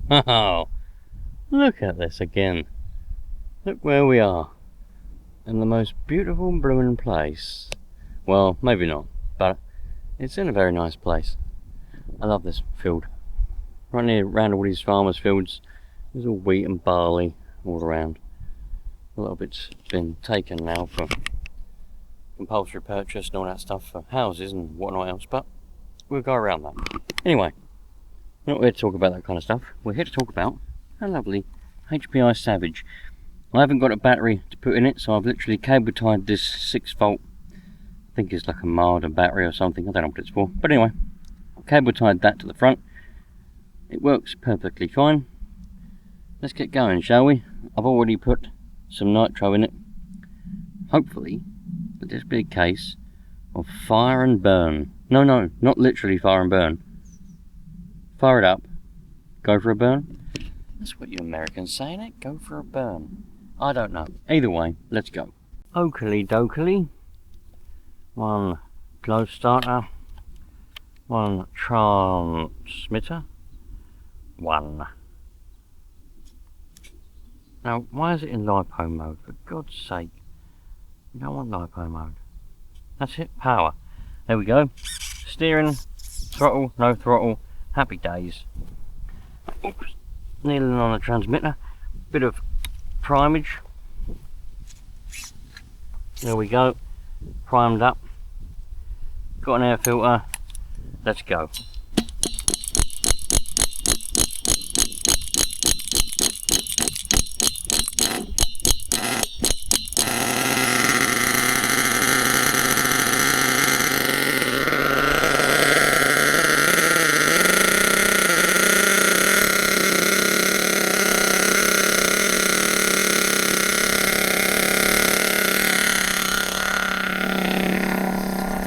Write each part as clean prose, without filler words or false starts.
Oh, look at this again. Look where we are. In the most beautiful blooming place. Well, maybe not, but it's in a very nice place. I love this field. Right near around all these farmers' fields, there's all wheat and barley all around. A lot of it's been taken now for compulsory purchase and all that stuff for houses and whatnot else, but we'll go around that. Anyway, we're not here to talk about that kind of stuff. We're here to talk about a lovely HPI Savage. I haven't got a battery to put in it, so I've literally cable tied this 6-volt, I think it's like a Marder battery or something, I don't know what it's for. But anyway, I've cable tied that to the front. It works perfectly fine. Let's get going, shall we? I've already put some nitro in it. Hopefully, would this be a case of fire and burn? No, not literally fire and burn. Fire it up, go for a burn. That's what you Americans say, ain't it? Go for a burn. I don't know. Either way, let's go. Oakley dokley. One glow starter. One transmitter. One. Now, why is it in LiPo mode? For God's sake. You don't want LiPo mode. That's it, power. There we go. Steering, throttle, no throttle. Happy days. Oops. Kneeling on the transmitter. Bit of primage. There we go. Primed up. Got an air filter. Let's go.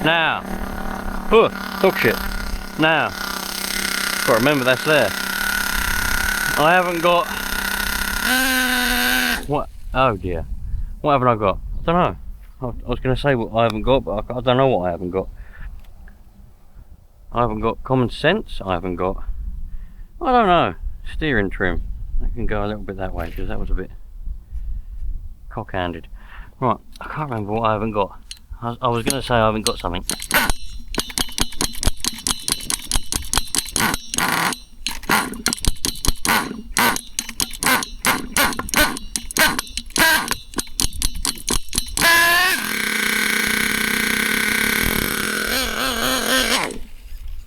Now, hook shit. Now, gotta remember that's there. I haven't got. What? Oh dear. What haven't I got? I don't know. I was going to say what I haven't got, but I don't know what I haven't got. I haven't got common sense. I haven't got. I don't know. Steering trim. I can go a little bit that way because that was a bit cock-handed. Right. I can't remember what I haven't got. I was going to say I haven't got something.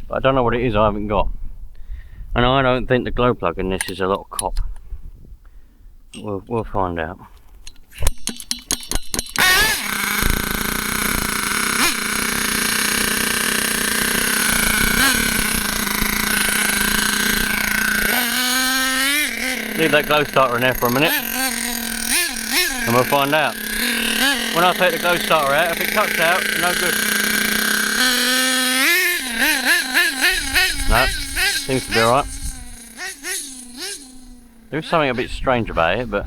But I don't know what it is I haven't got. And I don't think the glow plug in this is a lot of cop. We'll find out. Leave that glow starter in there for a minute and we'll find out. When I take the glow starter out, if it cuts out, no good. No, seems to be alright. There's something a bit strange about it, but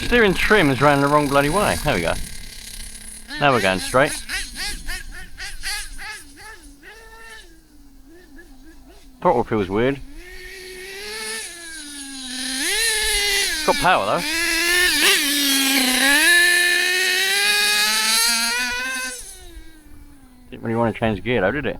steering trim is round the wrong bloody way. There we go. Now we're going straight. Throttle feels weird. It's got power though. Didn't really want to change gear though, did it?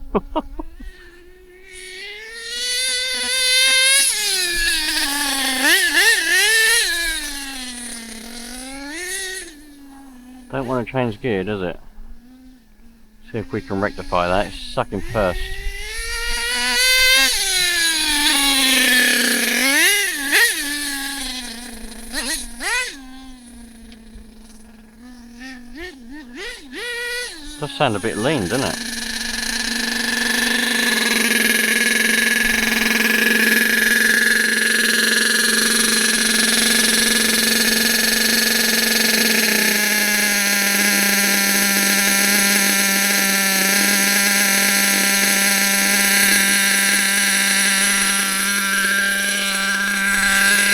Don't want to change gear, does it? See if we can rectify that. It's sucking first. Does sound a bit lean, doesn't it?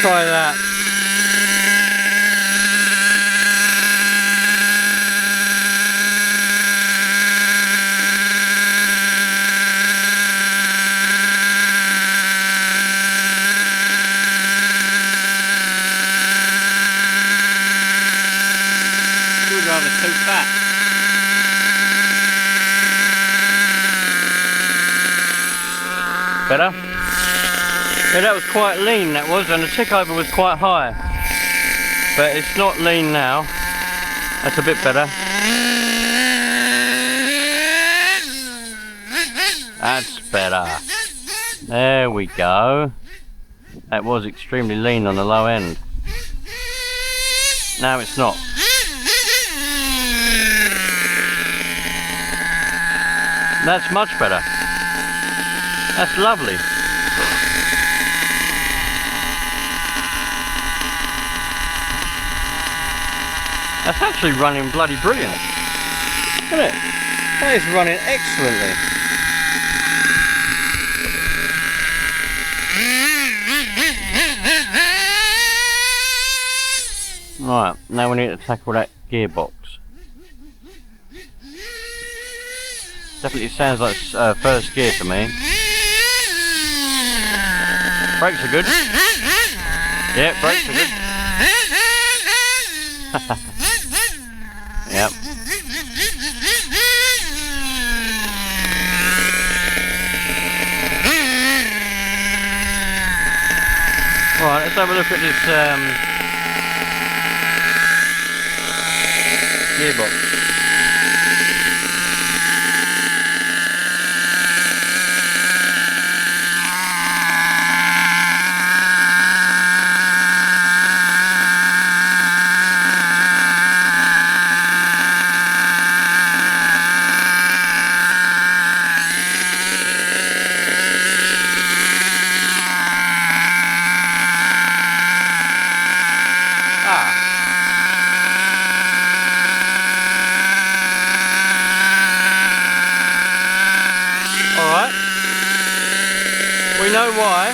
Try that. screwdriver's too fat. Better? Yeah, that was quite lean, that was, and the tick over was quite high. But it's not lean now. That's a bit better. That's better. There we go. That was extremely lean on the low end. Now it's not. That's much better. That's lovely. That's actually running bloody brilliant. Isn't it? That is running excellently. Right, now we need to tackle that gearbox. Definitely sounds like first gear to me. Brakes are good. Yeah, brakes are good. Yep. Right, let's have a look at this gearbox. We know why.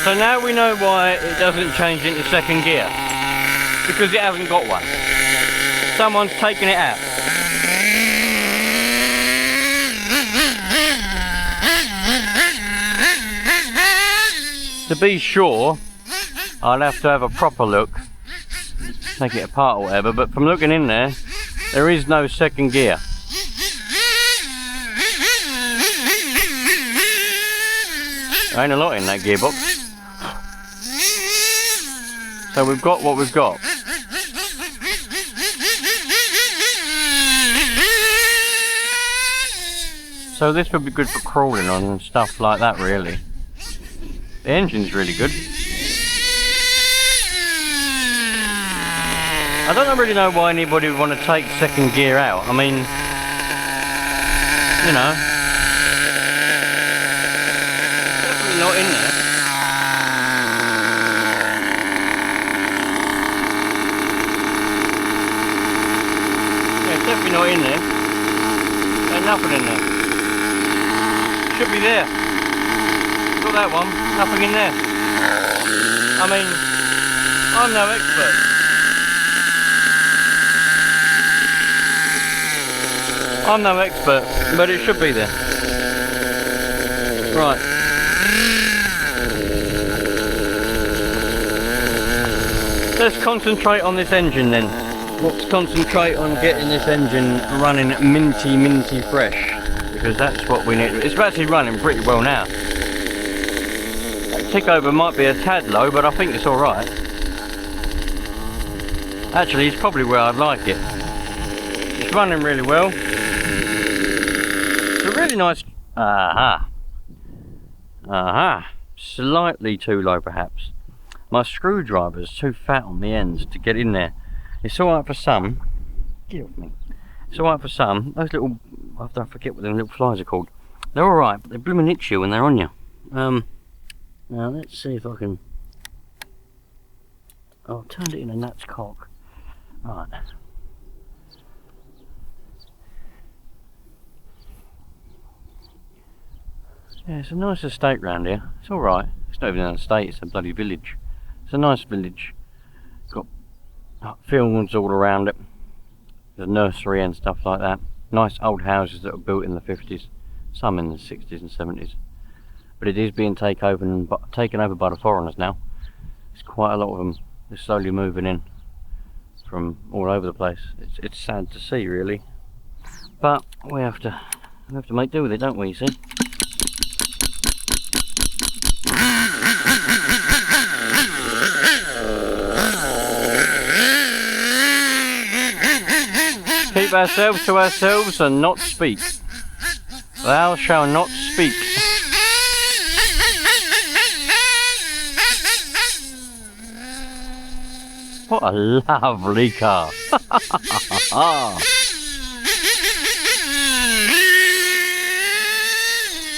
So now we know why it doesn't change into second gear. Because it hasn't got one. Someone's taken it out. To be sure, I'll have to have a proper look. Take it apart or whatever, but from looking in there, there is no second gear. There ain't a lot in that gearbox. So we've got what we've got. So this would be good for crawling on and stuff like that, really. The engine's really good. I don't really know why anybody would want to take second gear out. I mean, you know, definitely not in there. Definitely not in there. There's nothing in there. Should be there. Got that one. Nothing in there. I mean, I'm no expert. I'm no expert, but it should be there. Right. Let's concentrate on this engine then. Let's concentrate on getting this engine running minty fresh, because that's what we need. It's actually running pretty well now. That tick over might be a tad low, but I think it's alright. Actually, it's probably where I'd like it. It's running really well. It's a really nice... Slightly too low perhaps. My screwdriver's too fat on the ends to get in there. It's alright for some. Get off me. It's alright for some. Those little, I don't forget what them little flies are called. They're alright, but they blooming itch you when they're on you. Now let's see if I can I've turned it in a nut's cock. Right. Yeah, it's a nice estate round here. It's alright. It's not even an estate, it's a bloody village. It's a nice village. Got fields all around it. There's a nursery and stuff like that. Nice old houses that were built in the 50s. Some in the 60s and 70s. But it is being taken over by the foreigners now. There's quite a lot of them. They're slowly moving in from all over the place. It's sad to see, really. But we have to make do with it, don't we, you see? Keep ourselves to ourselves and not speak. Thou shalt not speak. What a lovely car.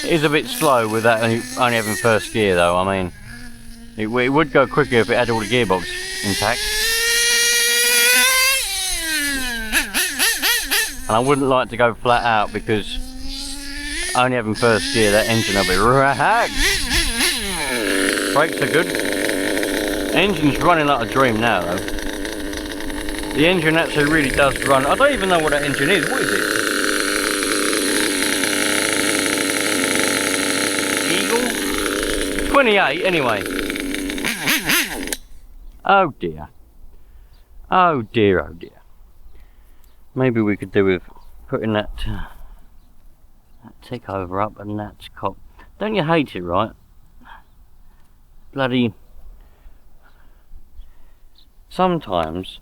It is a bit slow with that only having first gear though. I mean, it would go quicker if it had all the gearbox intact. And I wouldn't like to go flat out because only having first gear, that engine will be ragged. Brakes are good. Engine's running like a dream now though. The engine actually really does run. I don't even know what that engine is. What is it? Eagle? 28 anyway. Oh dear. Oh dear, oh dear. Maybe we could do with putting that tick over up and that's cop. Don't you hate it, right? Bloody. Sometimes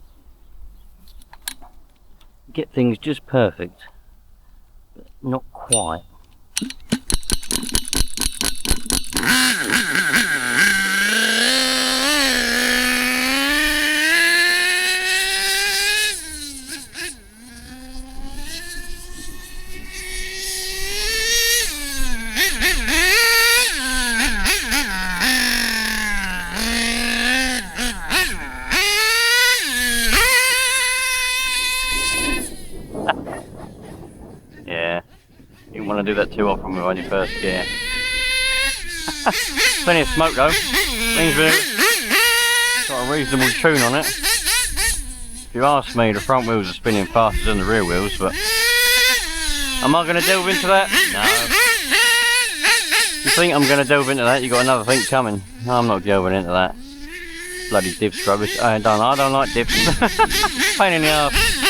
get things just perfect, but not quite. Do that too often with only first gear. Plenty of smoke though. Means we've got a reasonable tune on it. If you ask me, the front wheels are spinning faster than the rear wheels, but am I going to delve into that? No. You think I'm going to delve into that? You got another thing coming. No, I'm not delving into that. Bloody div scrubbers. I don't like divs. Pain in the arse.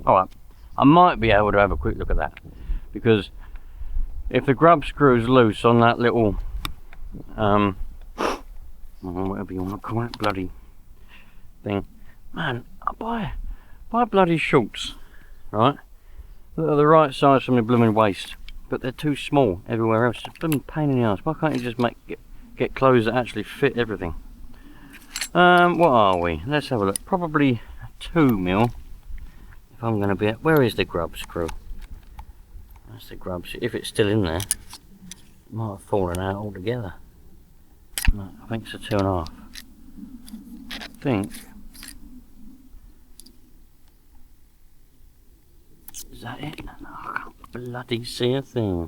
Alright, I might be able to have a quick look at that, because if the grub screw's loose on that little whatever you want to call it, bloody thing, man, I buy bloody shorts, right, that are the right size from the blooming waist, but they're too small everywhere else. It's a blooming pain in the ass. Why can't you just get clothes that actually fit everything? What are we? Let's have a look. Probably 2mm. I'm going to be at, where is the grub screw? That's the grub. If it's still in there, it might have fallen out altogether. No, I think it's a 2.5. I think. Is that it? No, I can't bloody see a thing.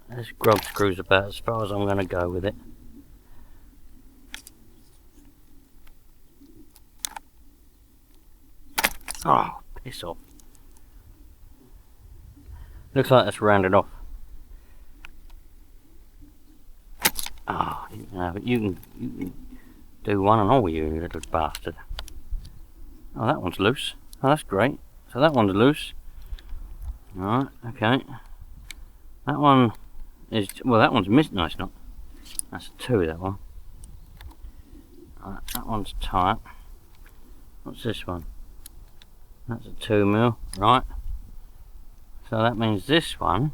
This grub screw's about as far as I'm going to go with it. Oh, piss off. Looks like that's rounded off. Oh, no, but you can do one and all, you little bastard. Oh, that one's loose. Oh, that's great. So that one's loose. Alright, okay. That one is, well, that one's missing. No, it's not. That's a 2, that one. Alright, that one's tight. What's this one? That's a 2 mil, right? So that means this one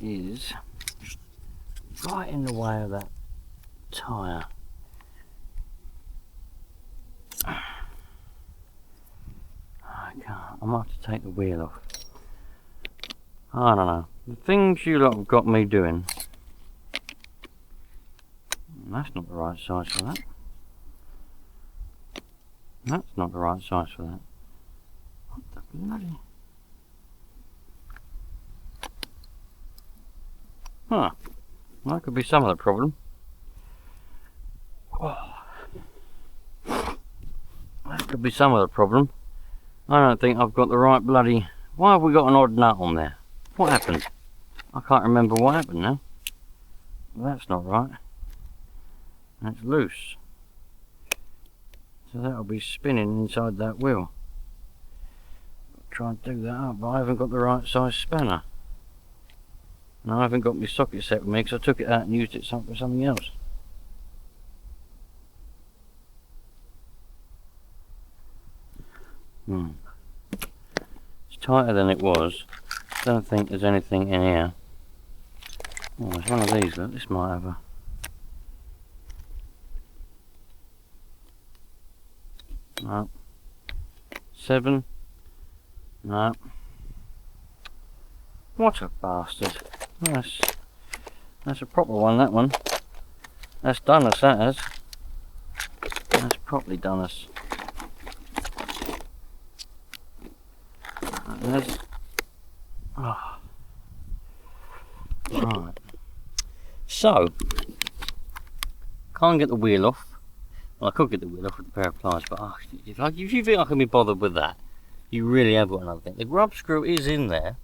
is right in the way of that tyre. I can't. I might have to take the wheel off. I don't know. The things you lot have got me doing. That's not the right size for that. That's not the right size for that. What the bloody... Huh. That could be some of the problem. Oh. That could be some of the problem. I don't think I've got the right bloody... Why have we got an odd nut on there? What happened? I can't remember what happened now. Well, that's not right. That's loose. So that'll be spinning inside that wheel. I'll try and do that up, but I haven't got the right size spanner. And I haven't got my socket set with me because I took it out and used it for something else. It's tighter than it was. Don't think there's anything in here. Oh, there's one of these. Look, this might have a... No. 7. No. What a bastard. That's a proper one, that one. That's done us, that is. That's properly done us. That's... Oh. Right. So, can't get the wheel off. Well, I could get the wheel off with a pair of pliers, but if you think I can be bothered with that, you really have got another thing. The grub screw is in there.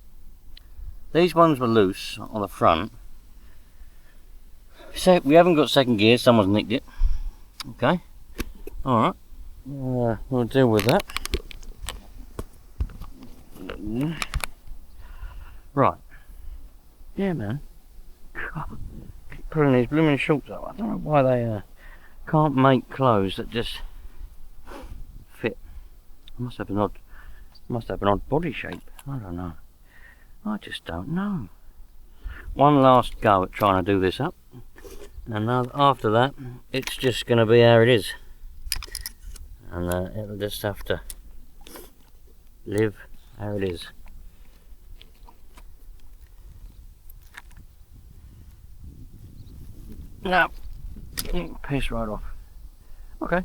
These ones were loose on the front. So we haven't got second gear, someone's nicked it. Okay. Alright. We'll deal with that. Right. Yeah, man. God, keep pulling these blooming shorts up. I don't know why they can't make clothes that just fit. Must have an odd body shape. I don't know. I just don't know. One last go at trying to do this up, and after that, it's just going to be how it is, and it'll just have to live how it is. No, piss right off. Okay,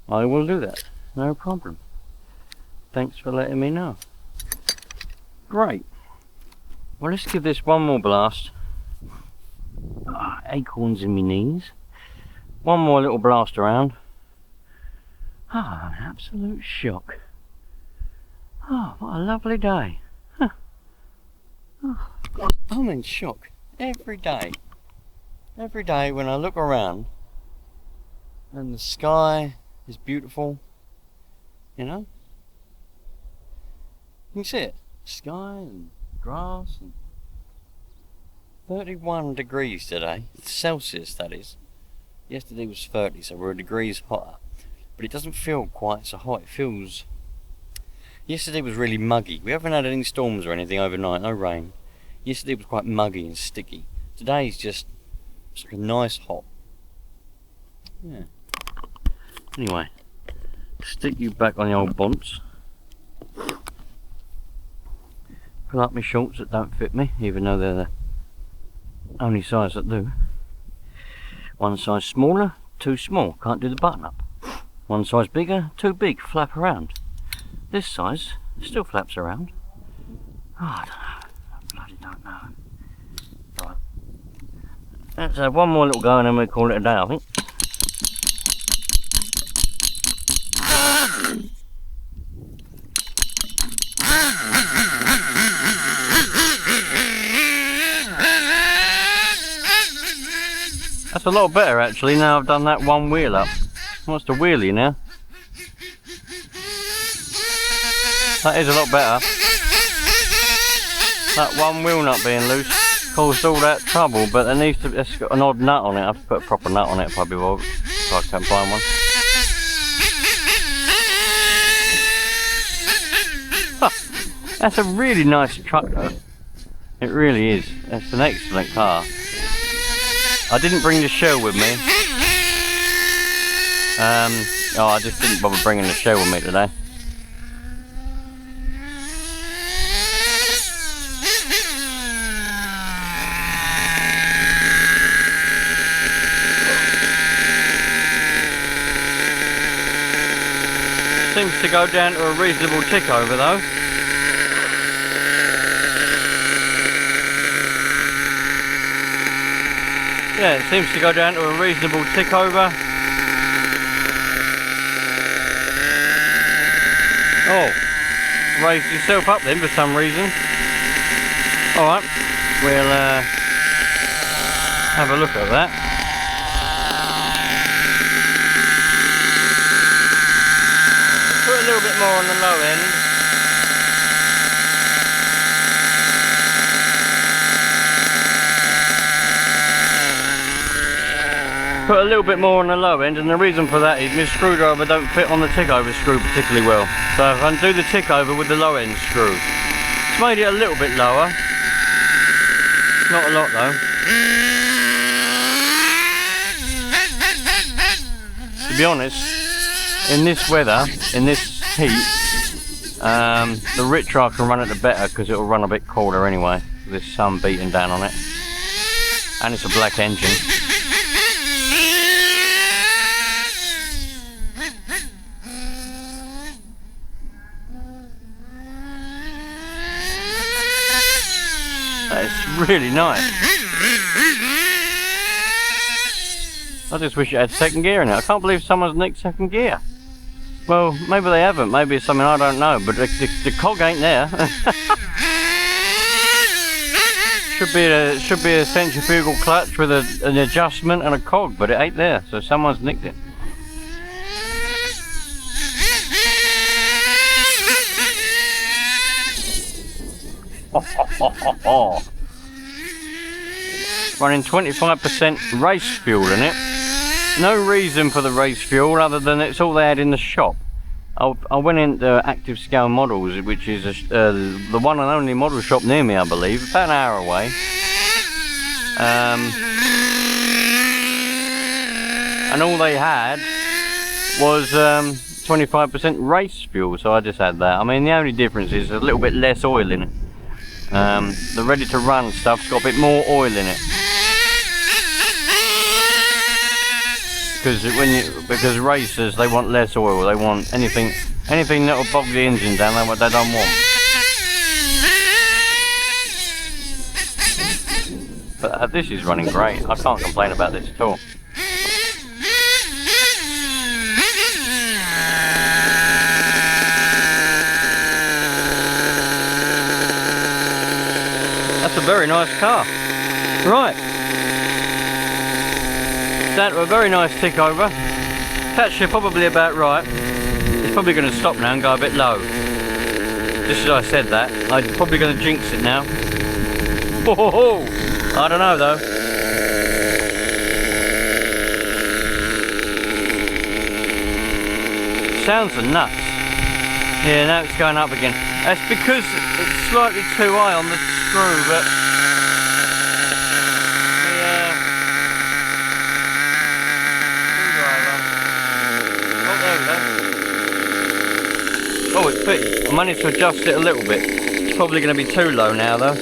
I will do that. No problem. Thanks for letting me know. Great. Well, let's give this one more blast. Acorns in my knees. One more little blast around. An absolute shock. Oh, what a lovely day. Huh. Oh, I'm in shock every day. Every day when I look around and the sky is beautiful, you know? You can see it. Sky and grass and 31 degrees today, Celsius that is. Yesterday was 30, so we're a degrees hotter, but it doesn't feel quite so hot. It feels... Yesterday was really muggy. We haven't had any storms or anything overnight, no rain. Yesterday was quite muggy and sticky. Today's just a nice hot. Yeah. Anyway, stick you back on the old bonds. Pull up my shorts that don't fit me, even though they're the only size that do. One size smaller, too small, can't do the button up. One size bigger, too big, flap around. This size still flaps around. Oh, I don't know, I bloody don't know. Right. Let's have one more little go and then we'll call it a day, I think. That's a lot better actually, now I've done that one wheel up. What's the wheelie now? That is a lot better. That one wheel not being loose caused all that trouble, but it's got an odd nut on it. I have to put a proper nut on it if I can't find one. That's a really nice truck though. It really is. It's an excellent car. I didn't bring the shell with me. I just didn't bother bringing the shell with me today. Seems to go down to a reasonable tick over though. Yeah, it seems to go down to a reasonable tick over. Oh, raised yourself up then for some reason. Alright, we'll have a look at that. Put a little bit more on the low end. Put a little bit more on the low end, and the reason for that is my screwdriver don't fit on the tick over screw particularly well. So if I undo the tick over with the low end screw. It's made it a little bit lower. Not a lot though. To be honest, in this weather, in this heat, the Nitro can run it the better because it will run a bit colder anyway. There's sun beating down on it. And it's a black engine. That's really nice. I just wish it had second gear in it. I can't believe someone's nicked second gear. Well, maybe they haven't. Maybe it's something I don't know. But the cog ain't there. should be a centrifugal clutch with an adjustment and a cog, but it ain't there. So someone's nicked it. Running 25% race fuel in it. No reason for the race fuel other than it's all they had in the shop. I went into Active Scale Models, which is the one and only model shop near me, I believe, about an hour away. And all they had was 25% race fuel, so I just had that. I mean, the only difference is a little bit less oil in it. The ready to run stuff's got a bit more oil in it. Because racers, they want less oil. They want anything that'll bog the engine down. They don't want. But this is running great. I can't complain about this at all. That's a very nice car. Right. Down to a very nice tick over. Catch you probably about right. It's probably going to stop now and go a bit low. Just as I said that, I'm probably going to jinx it now. Oh, I don't know though. Sounds are nuts. Yeah, now it's going up again. That's because it's slightly too high on the screw, but oh, it's fit. I managed to adjust it a little bit. It's probably going to be too low now though.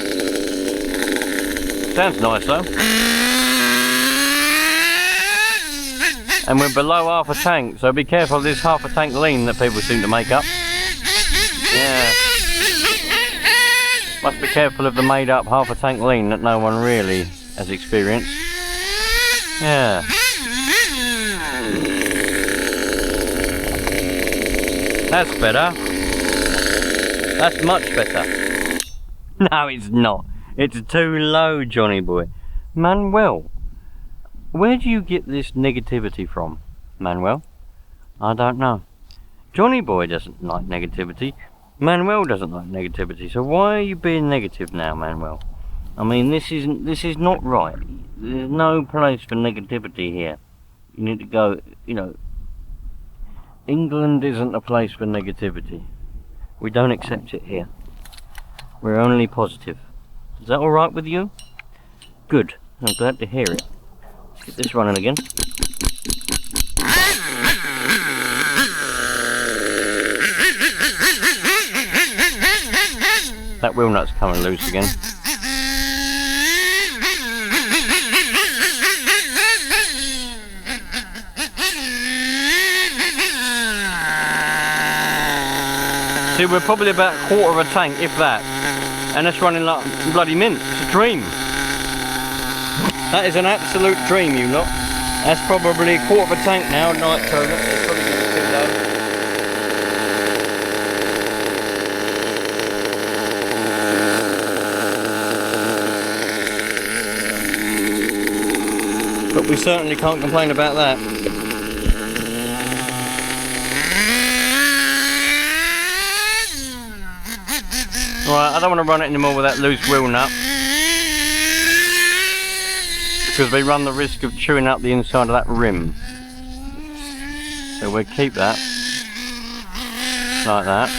Sounds nice though. And we're below half a tank, so be careful of this half a tank lean that people seem to make up. Yeah. Must be careful of the made up half a tank lean that no one really has experienced. Yeah. That's better. That's much better. No, it's not. It's too low, Johnny boy. Manuel. Where do you get this negativity from, Manuel? I don't know. Johnny Boy doesn't like negativity. Manuel doesn't like negativity. So why are you being negative now, Manuel? I mean, this is not right. There's no place for negativity here. You need to go, you know, England isn't a place for negativity. We don't accept it here. We're only positive. Is that alright with you? Good. I'm glad to hear it. Let's get this running again. That wheel nut's coming loose again. See, we're probably about a quarter of a tank, if that. And it's running like bloody mint. It's a dream. That is an absolute dream, you lot. That's probably a quarter of a tank now, Nitro. That's probably getting too low. But we certainly can't complain about that. Right, I don't want to run it anymore with that loose wheel nut, because we run the risk of chewing up the inside of that rim. So we'll keep that like that.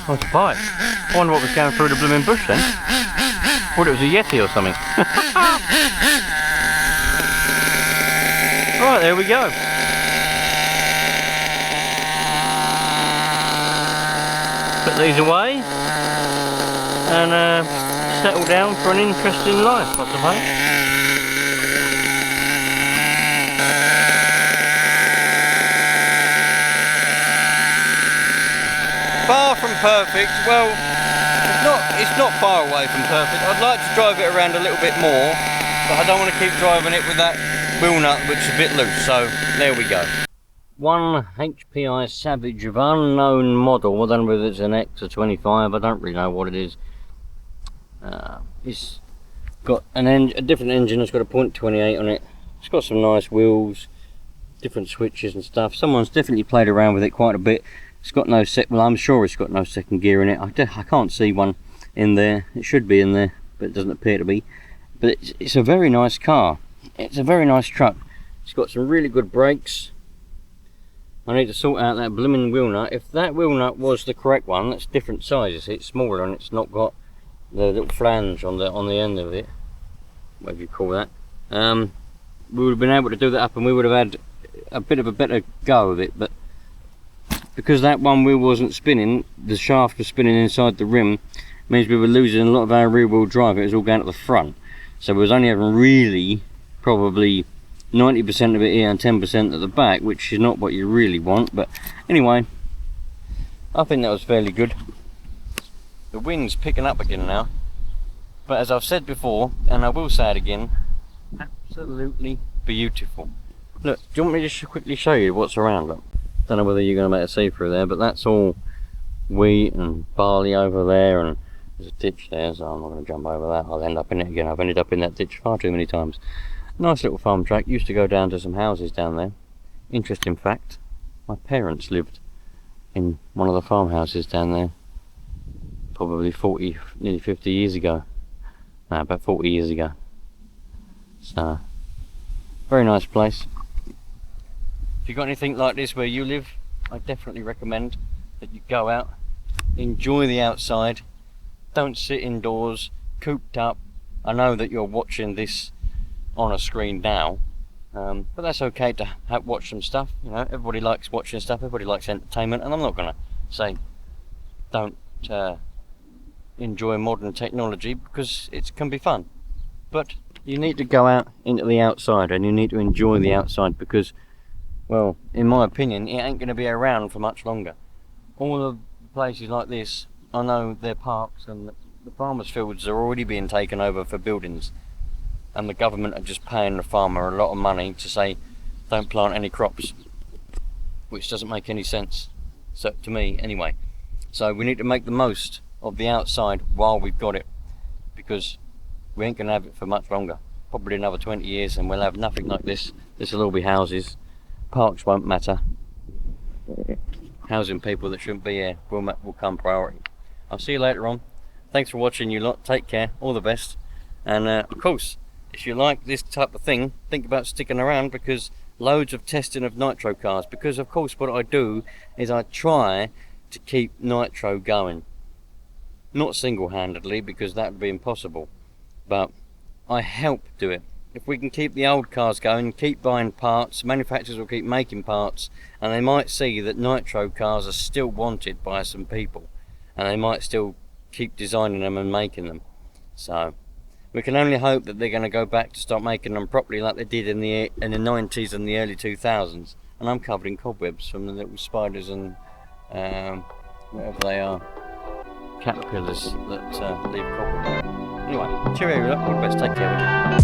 Oh, it's a bike. I wonder what was going through the blooming bush then. Thought it was a Yeti or something. Right, there we go. Put these away and settle down for an interesting life, I suppose. Far from perfect. Well, it's not far away from perfect. I'd like to drive it around a little bit more, but I don't want to keep driving it with that wheel nut which is a bit loose, so there we go. One HPI Savage of unknown model. I don't know whether it's an X or 25, I don't really know what it is. It's got a different engine. It's got a .28 on it. It's got some nice wheels, different switches and stuff. Someone's definitely played around with it quite a bit. It's got no well, I'm sure it's got no second gear in it. I can't see one in there. It should be in there, but it doesn't appear to be. But it's a very nice car. It's a very nice truck. It's got some really good brakes. I need to sort out that blooming wheel nut. If that wheel nut was the correct one, that's different sizes. It's smaller and it's not got the little flange on the end of it, whatever you call that. We would have been able to do that up, and we would have had a bit of a better go of it. But because that one wheel wasn't spinning, the shaft was spinning inside the rim, means we were losing a lot of our rear wheel drive. It was all going at the front, so we was only having really probably 90% of it here and 10% at the back, which is not what you really want. But anyway, I think that was fairly good. The wind's picking up again now, but as I've said before, and I will say it again, absolutely beautiful. Look, do you want me to just quickly show you what's around? Look, don't know whether you're going to make a see through there, but that's all wheat and barley over there, and there's a ditch there, so I'm not going to jump over that. I'll end up in it again. I've ended up in that ditch far too many times. Nice little farm track. Used to go down to some houses down there. Interesting fact, my parents lived in one of the farmhouses down there probably 40, nearly 50 years ago. No, about 40 years ago. So, very nice place. If you've got anything like this where you live, I definitely recommend that you go out, enjoy the outside, don't sit indoors, cooped up. I know that you're watching this on a screen now, but that's okay to watch some stuff. You know, everybody likes watching stuff, everybody likes entertainment, and I'm not going to say don't enjoy modern technology, because it can be fun. But you need to go out into the outside, and you need to enjoy the outside, because, well, in my opinion, it ain't going to be around for much longer. All the places like this, I know they're parks, and the farmers' fields are already being taken over for buildings, and the government are just paying the farmer a lot of money to say don't plant any crops, which doesn't make any sense, so to me anyway. So we need to make the most of the outside while we've got it, because we ain't going to have it for much longer. probably another 20 years and we'll have nothing like this. This will all be houses. Parks won't matter. Housing people that shouldn't be here will come priority. I'll see you later on. Thanks for watching, you lot. Take care. All the best. And of course, if you like this type of thing, think about sticking around, because loads of testing of Nitro cars. Because of course what I do is I try to keep Nitro going. Not single-handedly, because that would be impossible. But I help do it. If we can keep the old cars going, keep buying parts, manufacturers will keep making parts, and they might see that Nitro cars are still wanted by some people, and they might still keep designing them and making them. So we can only hope that they're going to go back to start making them properly like they did in the 90s and the early 2000s. And I'm covered in cobwebs from the little spiders and whatever they are, caterpillars that leave cobwebs. Anyway, cheerio, all the best, take care.